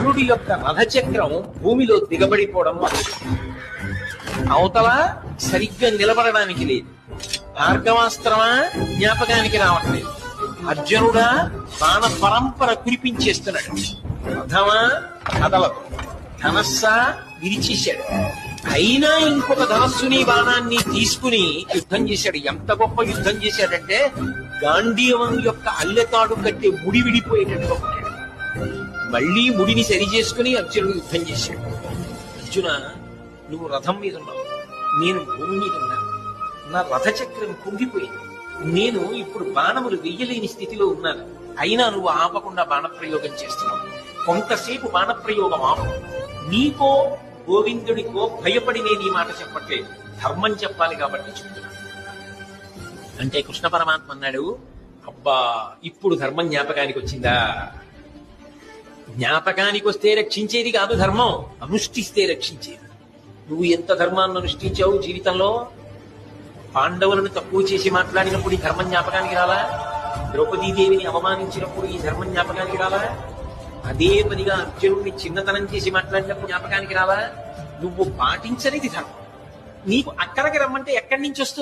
కర్ణుడి యొక్క రథచక్రం భూమిలో దిగబడిపోవడం అవతల సరిగ్గా నిలబడడానికి లేదు. భార్గవాస్త్రమా జ్ఞాపకానికి రావట్లేదు. అర్జునుడా బాణ పరంపర కురిపించేస్తున్నాడు. రథమా కదలదు. ధనస్సా విరిచేశాడు. అయినా ఇంకొక ధనస్సుని బాణాన్ని తీసుకుని యుద్ధం చేశాడు. ఎంత గొప్ప యుద్ధం చేశాడంటే గాంధీవం యొక్క అల్లెతాడు కట్టే ముడి విడిపోయేటట్టుగా కొట్టాడు. మళ్లీ ముడిని సరి చేసుకుని అర్జునుడు యుద్ధం చేశాడు. అర్జున, నువ్వు రథం మీద ఉన్నావు, నేను భూమి మీద ఉన్నాను. నా రథచక్రం కుంగిపోయింది. నేను ఇప్పుడు బాణములు వెయ్యలేని స్థితిలో ఉన్నాను. అయినా నువ్వు ఆపకుండా బాణప్రయోగం చేస్తున్నావు. కొంతసేపు బాణప్రయోగం ఆపు. నీకో గోవిందుడికో భయపడి నేను ఈ మాట చెప్పట్లేదు, ధర్మం చెప్పాలి కాబట్టి చెప్తున్నాను అంటే కృష్ణ పరమాత్మ అన్నాడు, అబ్బా ఇప్పుడు ధర్మం జ్ఞాపకానికి వచ్చిందా? జ్ఞాపకానికి వస్తే రక్షించేది కాదు ధర్మం, అనుష్ఠిస్తే రక్షించేది. నువ్వు ఎంత ధర్మాన్ని అనుష్ఠించావు జీవితంలో? పాండవులను తక్కువ చేసి మాట్లాడినప్పుడు ఈ ధర్మం జ్ఞాపకానికి రాలా? ద్రౌపదీదేవిని అవమానించినప్పుడు ఈ ధర్మం జ్ఞాపకానికి రాలా? అదే పనిగా అర్జునుడిని చిన్నతనం చేసి మాట్లాడినప్పుడు జ్ఞాపకానికి రాలా? నువ్వు పాటించనిది ధర్మం. నీకు అక్కడికి రమ్మంటే ఎక్కడి నుంచి వస్తుంది?